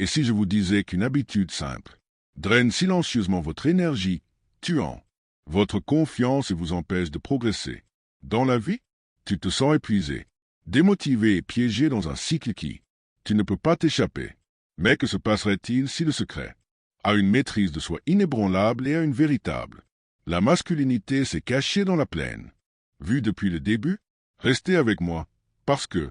Et si je vous disais qu'une habitude simple draine silencieusement votre énergie, tuant votre confiance et vous empêche de progresser dans la vie, tu te sens épuisé, démotivé et piégé dans un cycle qui, tu ne peux pas t'échapper. Mais que se passerait-il si le secret a une maîtrise de soi inébranlable et a une véritable? La masculinité s'est cachée dans la plaine. Vu depuis le début, restez avec moi, parce que,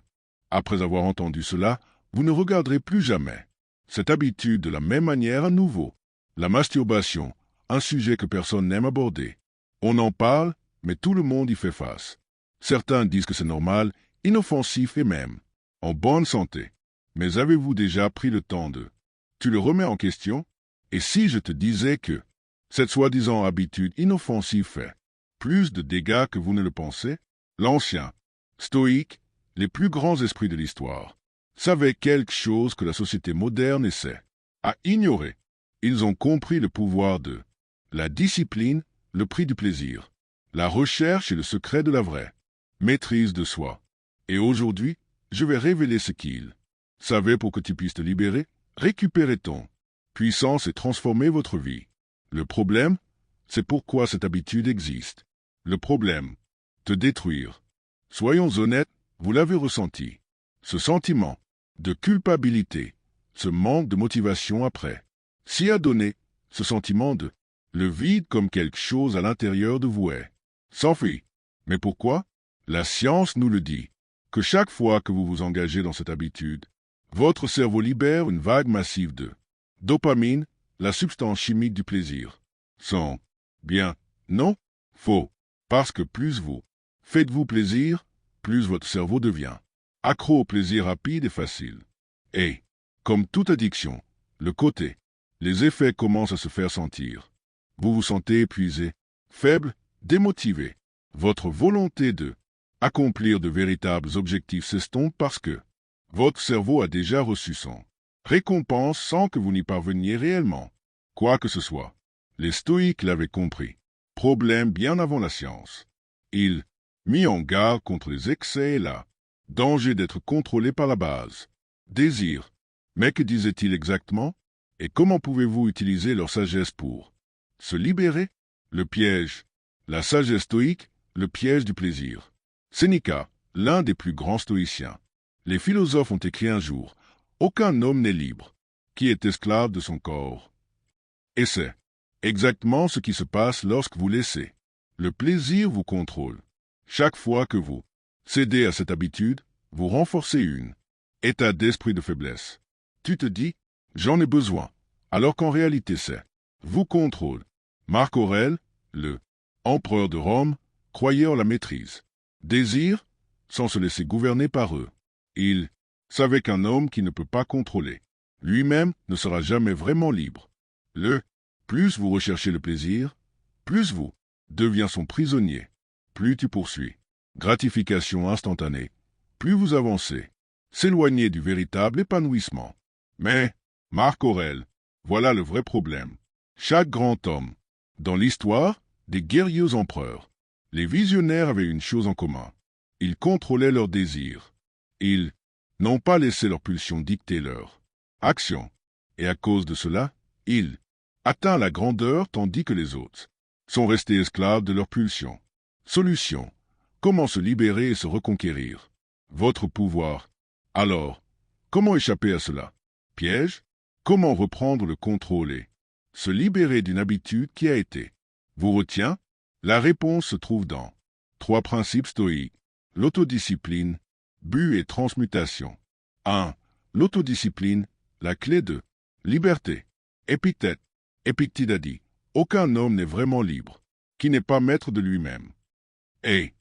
après avoir entendu cela, vous ne regarderez plus jamais cette habitude de la même manière à nouveau. La masturbation, un sujet que personne n'aime aborder. On en parle, mais tout le monde y fait face. Certains disent que c'est normal, inoffensif et même en bonne santé. Mais avez-vous déjà pris le temps de... Tu le remets en question? Et si je te disais que cette soi-disant habitude inoffensive fait plus de dégâts que vous ne le pensez? L'ancien, stoïque, les plus grands esprits de l'histoire, savaient quelque chose que la société moderne essaie à ignorer. Ils ont compris le pouvoir de la discipline, le prix du plaisir, la recherche et le secret de la vraie maîtrise de soi. Et aujourd'hui, je vais révéler ce qu'ils savaient pour que tu puisses te libérer, récupérer ton puissance et transformer votre vie. Le problème, c'est pourquoi cette habitude existe. Le problème, te détruire. Soyons honnêtes, vous l'avez ressenti. Ce sentiment de culpabilité, ce manque de motivation après. S'y a donné, ce sentiment de le vide comme quelque chose à l'intérieur de vous est. S'enfuit. Mais pourquoi? La science nous le dit, que chaque fois que vous vous engagez dans cette habitude, votre cerveau libère une vague massive de dopamine, la substance chimique du plaisir. Sans bien, non, faux, parce que plus vous faites-vous plaisir, plus votre cerveau devient accro au plaisir rapide et facile. Et, comme toute addiction, le côté, les effets commencent à se faire sentir. Vous vous sentez épuisé, faible, démotivé. Votre volonté de accomplir de véritables objectifs s'estompe parce que votre cerveau a déjà reçu son récompense sans que vous n'y parveniez réellement. Quoi que ce soit, les stoïques l'avaient compris. Problème bien avant la science. Ils mis en garde contre les excès et la danger d'être contrôlé par la base. Désir. Mais que disaient-ils exactement? Et comment pouvez-vous utiliser leur sagesse pour se libérer? Le piège. La sagesse stoïque, le piège du plaisir. Sénéca, l'un des plus grands stoïciens. Les philosophes ont écrit un jour, « Aucun homme n'est libre, qui est esclave de son corps. » Et c'est exactement ce qui se passe lorsque vous laissez le plaisir vous contrôle. Chaque fois que vous cédez à cette habitude, vous renforcez une état d'esprit de faiblesse. Tu te dis, j'en ai besoin, alors qu'en réalité c'est vous contrôle. Marc Aurèle, le empereur de Rome, croyait en la maîtrise. Désir, sans se laisser gouverner par eux. Il savait qu'un homme qui ne peut pas contrôler lui-même ne sera jamais vraiment libre. Plus vous recherchez le plaisir, plus vous deviens son prisonnier. Plus tu poursuis gratification instantanée, plus vous avancez, s'éloigner du véritable épanouissement. Mais, Marc Aurèle, voilà le vrai problème. Chaque grand homme, dans l'histoire, des guerriers empereurs, les visionnaires avaient une chose en commun. Ils contrôlaient leurs désirs. Ils n'ont pas laissé leurs pulsions dicter leur action. Et à cause de cela, ils atteignent la grandeur tandis que les autres sont restés esclaves de leurs pulsions. Solution. Comment se libérer et se reconquérir? Votre pouvoir. Alors, comment échapper à cela? Piège? Comment reprendre le contrôle et se libérer d'une habitude qui a été vous retient? La réponse se trouve dans 3 principes stoïques. L'autodiscipline, but et transmutation. 1. L'autodiscipline, la clé de liberté. Épictète a dit, aucun homme n'est vraiment libre, qui n'est pas maître de lui-même. Et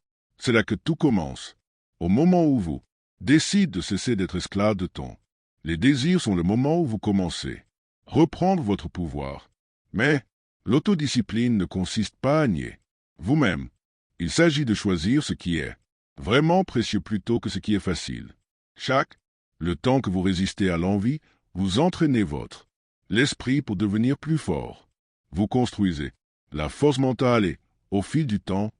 c'est là que tout commence. Au moment où vous décidez de cesser d'être esclave de ton. Les désirs sont le moment où vous commencez. Reprendre votre pouvoir. Mais l'autodiscipline ne consiste pas à nier vous-même. Il s'agit de choisir ce qui est vraiment précieux plutôt que ce qui est facile. Le temps que vous résistez à l'envie, vous entraînez l'esprit pour devenir plus fort. Vous construisez la force mentale et, au fil du temps,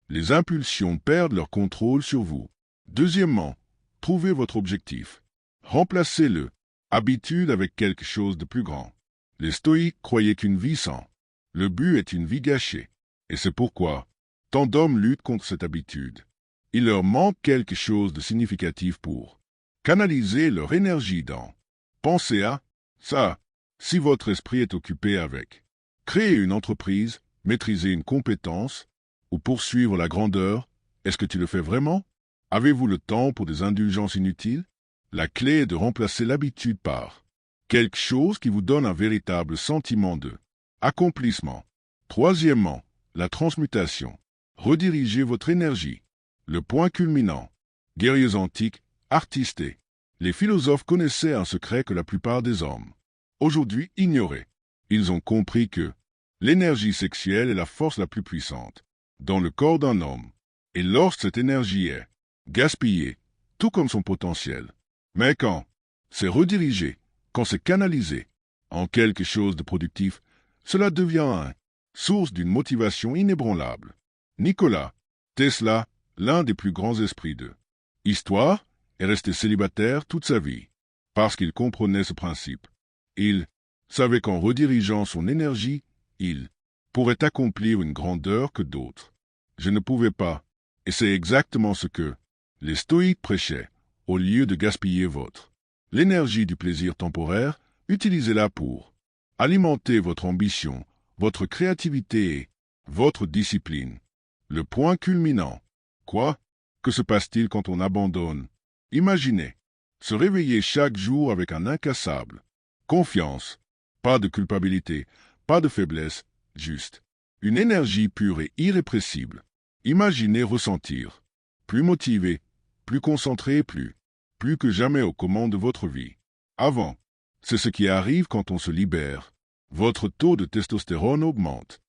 les impulsions perdent leur contrôle sur vous. Deuxièmement, trouvez votre objectif. Remplacez-le Habitude avec quelque chose de plus grand. Les stoïques croyaient qu'une vie sans le but est une vie gâchée. Et c'est pourquoi tant d'hommes luttent contre cette habitude. Il leur manque quelque chose de significatif pour canaliser leur énergie dans. Pensez à ça. Si votre esprit est occupé avec créer une entreprise, maîtriser une compétence ou poursuivre la grandeur, est-ce que tu le fais vraiment? Avez-vous le temps pour des indulgences inutiles? La clé est de remplacer l'habitude par quelque chose qui vous donne un véritable sentiment de accomplissement. Troisièmement, la transmutation. Redirigez votre énergie. Le point culminant. Guerriers antiques, artistes. Les philosophes connaissaient un secret que la plupart des hommes aujourd'hui ignoraient. Ils ont compris que l'énergie sexuelle est la force la plus puissante dans le corps d'un homme. Et lorsque cette énergie est gaspillée, tout comme son potentiel, mais quand c'est redirigé, quand c'est canalisé en quelque chose de productif, cela devient une source d'une motivation inébranlable. Nikola Tesla, l'un des plus grands esprits de l'histoire, est resté célibataire toute sa vie, parce qu'il comprenait ce principe. Il savait qu'en redirigeant son énergie, il pourrait accomplir une grandeur que d'autres. Je ne pouvais pas, et c'est exactement ce que les stoïques prêchaient. Au lieu de gaspiller l'énergie du plaisir temporaire, utilisez-la pour alimenter votre ambition, votre créativité et votre discipline. Le point culminant. Quoi? Que se passe-t-il quand on abandonne? Imaginez se réveiller chaque jour avec un incassable confiance, pas de culpabilité, pas de faiblesse, juste une énergie pure et irrépressible. Imaginez ressentir plus motivé, plus concentré, plus que jamais aux commandes de votre vie. Avant, c'est ce qui arrive quand on se libère. Votre taux de testostérone augmente.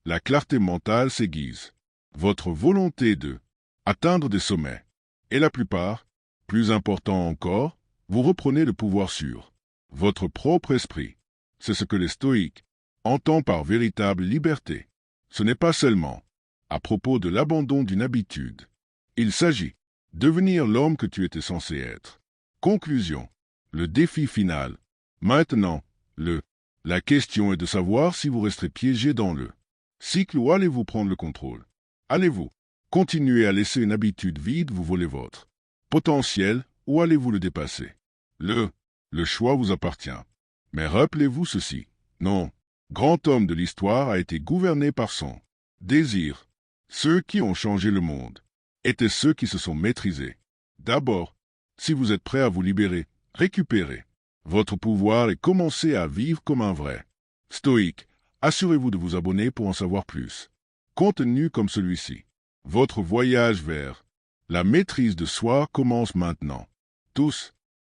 La clarté mentale s'aiguise. Votre volonté de atteindre des sommets. Et la plupart, plus important encore, vous reprenez le pouvoir sur votre propre esprit. C'est ce que les stoïques entendent par véritable liberté. Ce n'est pas seulement à propos de l'abandon d'une habitude. Il s'agit de devenir l'homme que tu étais censé être. Conclusion. Le défi final. Maintenant, la question est de savoir si vous resterez piégé dans le cycle ou allez-vous prendre le contrôle. Allez-vous continuer à laisser une habitude vide vous voler votre potentiel ou allez-vous le dépasser? Le choix vous appartient. Mais rappelez-vous ceci. Non, grand homme de l'histoire a été gouverné par son désir. Ceux qui ont changé le monde étaient ceux qui se sont maîtrisés. D'abord, si vous êtes prêt à vous libérer, récupérer votre pouvoir et commencer à vivre comme un vrai stoïque, assurez-vous de vous abonner pour en savoir plus. Contenu comme celui-ci. Votre voyage vers la maîtrise de soi commence maintenant. Tous,